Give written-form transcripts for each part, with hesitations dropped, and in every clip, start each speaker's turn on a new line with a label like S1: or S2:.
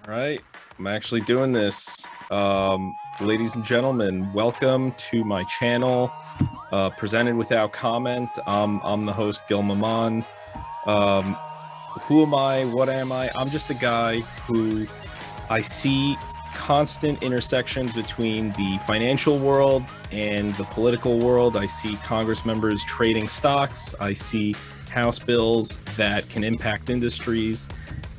S1: All right, I'm actually doing this. Ladies and gentlemen, welcome to my channel, Presented Without Comment. I'm the host, Gil Maman. Who am I? What am I? I'm just a guy who I see constant intersections between the financial world and the political world. I see Congress members trading stocks. I see House bills that can impact industries,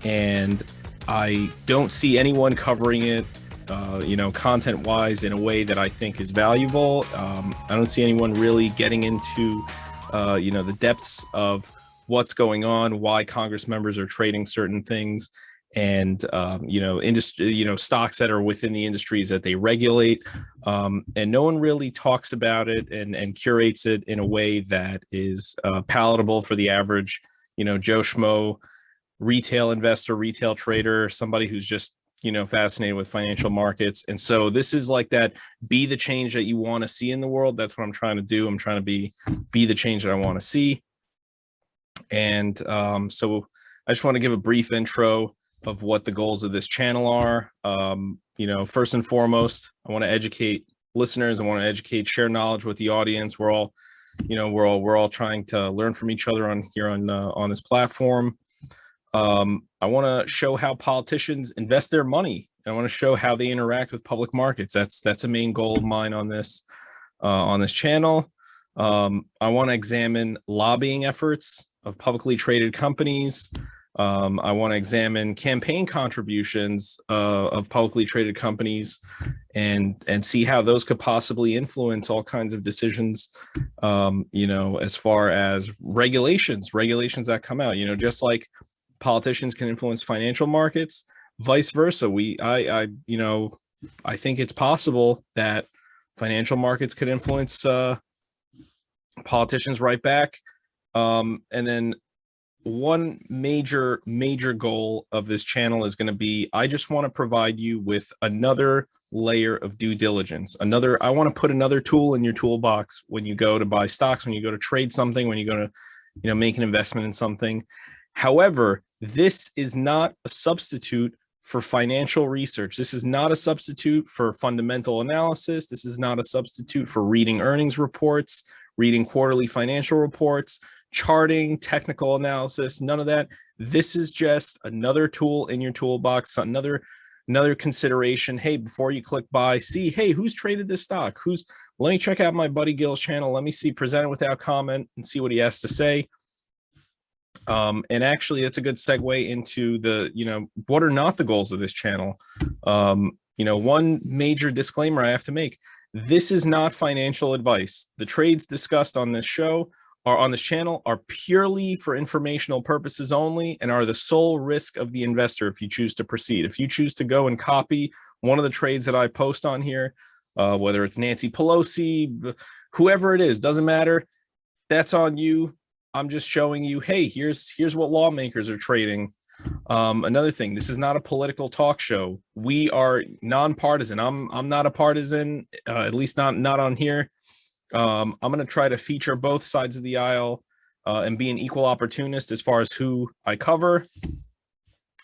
S1: and I don't see anyone covering it, content-wise in a way that I think is valuable. I don't see anyone really getting into, the depths of what's going on, why Congress members are trading certain things, and industry, stocks that are within the industries that they regulate. And no one really talks about it and curates it in a way that is palatable for the average, Joe Schmo retail investor, retail trader, somebody who's just, fascinated with financial markets. And so this is like that, be the change that you want to see in the world. That's what I'm trying to do. I'm trying to be the change that I want to see. And so I just want to give a brief intro of what the goals of this channel are. First and foremost, I want to educate listeners. I want to educate, share knowledge with the audience. We're all, we're all trying to learn from each other on this platform. I want to show how politicians invest their money. I want to show how they interact with public markets. That's a main goal of mine on this channel. I want to examine lobbying efforts of publicly traded companies. I want to examine campaign contributions of publicly traded companies and see how those could possibly influence all kinds of decisions, as far as regulations that come out, just like politicians can influence financial markets, vice versa. I think it's possible that financial markets could influence politicians right back. And then one major goal of this channel is going to be, I just want to provide you with another layer of due diligence. I want to put another tool in your toolbox when you go to buy stocks, when you go to trade something, when you go to, make an investment in something. However, this is not a substitute for financial research. This is not a substitute for fundamental analysis. This is not a substitute for reading earnings reports, reading quarterly financial reports, charting, technical analysis, none of that. This is just another tool in your toolbox, another consideration. Hey, before you click buy, see, hey, who's traded this stock? Let me check out my buddy Gil's channel. Let me see Presented Without Comment and see what he has to say. And actually, that's a good segue into what are not the goals of this channel. One major disclaimer I have to make: this is not financial advice. The trades discussed on this show or on this channel are purely for informational purposes only and are the sole risk of the investor if you choose to proceed. If you choose to go and copy one of the trades that I post on here, whether it's Nancy Pelosi, whoever it is, doesn't matter. That's on you. I'm just showing you, hey, here's what lawmakers are trading. Another thing, this is not a political talk show. We are nonpartisan. I'm not a partisan, at least not on here. I'm going to try to feature both sides of the aisle and be an equal opportunist as far as who I cover.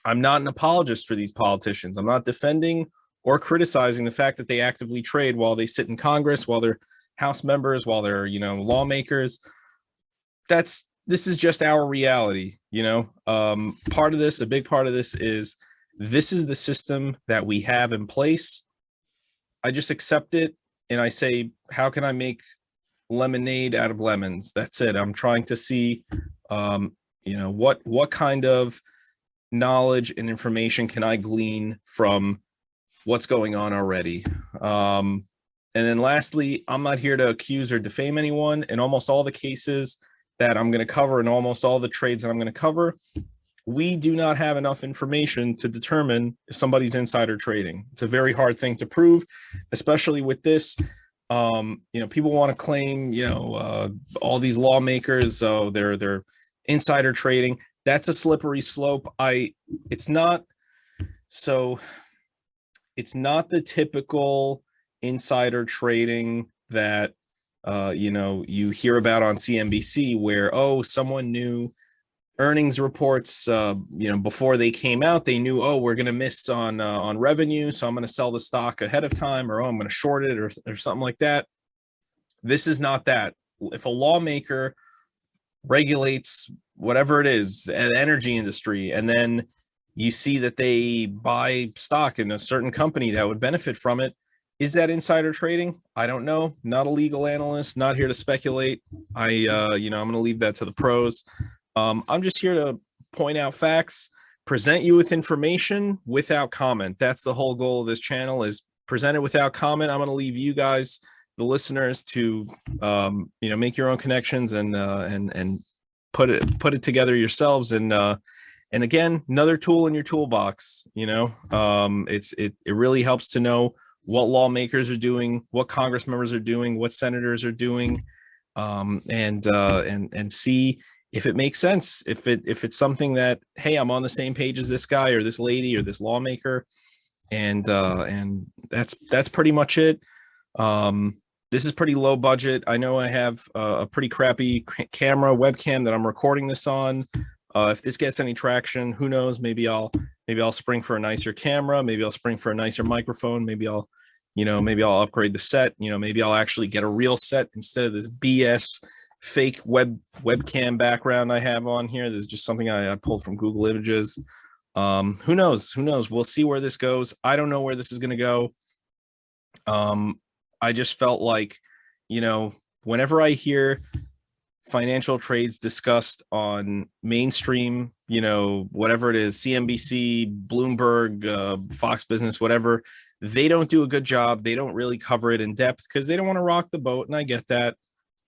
S1: I'm not an apologist for these politicians. I'm not defending or criticizing the fact that they actively trade while they sit in Congress, while they're House members, while they're, lawmakers. This is just our reality, part of this, a big part of this is the system that we have in place. I just accept it and I say, how can I make lemonade out of lemons? That's it. I'm trying to see, what kind of knowledge and information can I glean from what's going on already. And then lastly, I'm not here to accuse or defame anyone. In almost all the cases that I'm going to cover, and almost all the trades that I'm going to cover, we do not have enough information to determine if somebody's insider trading. It's a very hard thing to prove, especially with this. People want to claim, all these lawmakers, they're insider trading. That's a slippery slope. It's not the typical insider trading that you hear about on CNBC, where, someone knew earnings reports, before they came out, they knew, oh, we're going to miss on revenue, so I'm going to sell the stock ahead of time, or oh, I'm going to short it, or something like that. This is not that. If a lawmaker regulates whatever it is, an energy industry, and then you see that they buy stock in a certain company that would benefit from it, is that insider trading? I don't know. Not a legal analyst, not here to speculate. I'm going to leave that to the pros. I'm just here to point out facts, present you with information without comment. That's the whole goal of this channel, is present it without comment. I'm going to leave you guys, the listeners, to make your own connections and put it together yourselves. And again, another tool in your toolbox. It really helps to know what lawmakers are doing, what Congress members are doing, what senators are doing, and see if it makes sense. If it's something that, hey, I'm on the same page as this guy or this lady or this lawmaker, and that's pretty much it. This is pretty low budget. I know I have a pretty crappy camera webcam that I'm recording this on. If this gets any traction, who knows? Maybe I'll spring for a nicer camera. Maybe I'll spring for a nicer microphone. Maybe I'll upgrade the set. Maybe I'll actually get a real set instead of this BS fake webcam background I have on here. This is just something I pulled from Google Images. Who knows? We'll see where this goes. I don't know where this is going to go. I just felt like, whenever I hear financial trades discussed on mainstream, whatever it is, CNBC, Bloomberg, Fox Business, whatever, they don't do a good job. They don't really cover it in depth because they don't want to rock the boat. And I get that.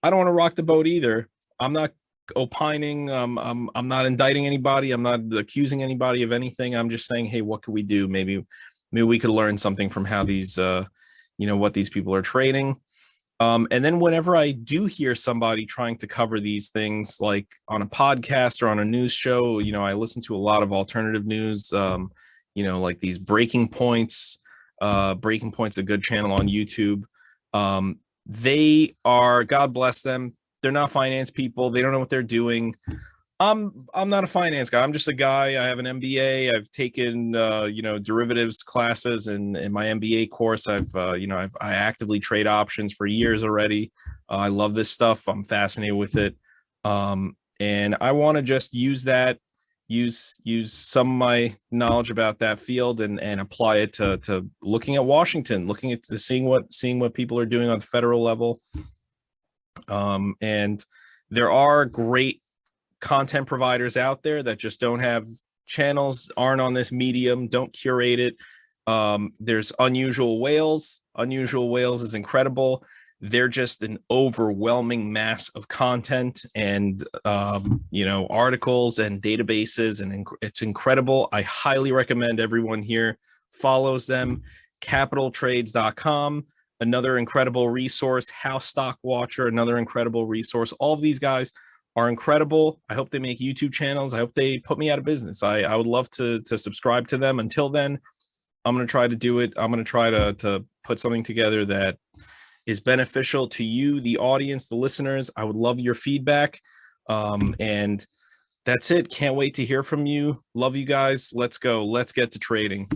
S1: I don't want to rock the boat either. I'm not opining. I'm not indicting anybody. I'm not accusing anybody of anything. I'm just saying, hey, what could we do? Maybe we could learn something from how these, what these people are trading. And then whenever I do hear somebody trying to cover these things, like on a podcast or on a news show, I listen to a lot of alternative news, like these Breaking Points. Breaking Point's a good channel on YouTube. They are, God bless them, they're not finance people. They don't know what they're doing. I'm not a finance guy. I'm just a guy. I have an MBA. I've taken derivatives classes in my MBA course. I actively trade options for years already. I love this stuff. I'm fascinated with it, and I want to just use some of my knowledge about that field and apply it to looking at Washington, seeing what people are doing on the federal level. And there are great content providers out there that just don't have channels, aren't on this medium, don't curate it. There's Unusual Whales. Unusual Whales is incredible. They're just an overwhelming mass of content and articles and databases, and it's incredible. I highly recommend everyone here follows them. Capitaltrades.com, another incredible resource. House Stock Watcher, another incredible resource. All of these guys are incredible. I hope they make YouTube channels. I hope they put me out of business. I would love to subscribe to them. Until then, I'm going to try to do it. I'm going to try to put something together that is beneficial to you, the audience, the listeners. I would love your feedback. And that's it. Can't wait to hear from you. Love you guys. Let's go. Let's get to trading.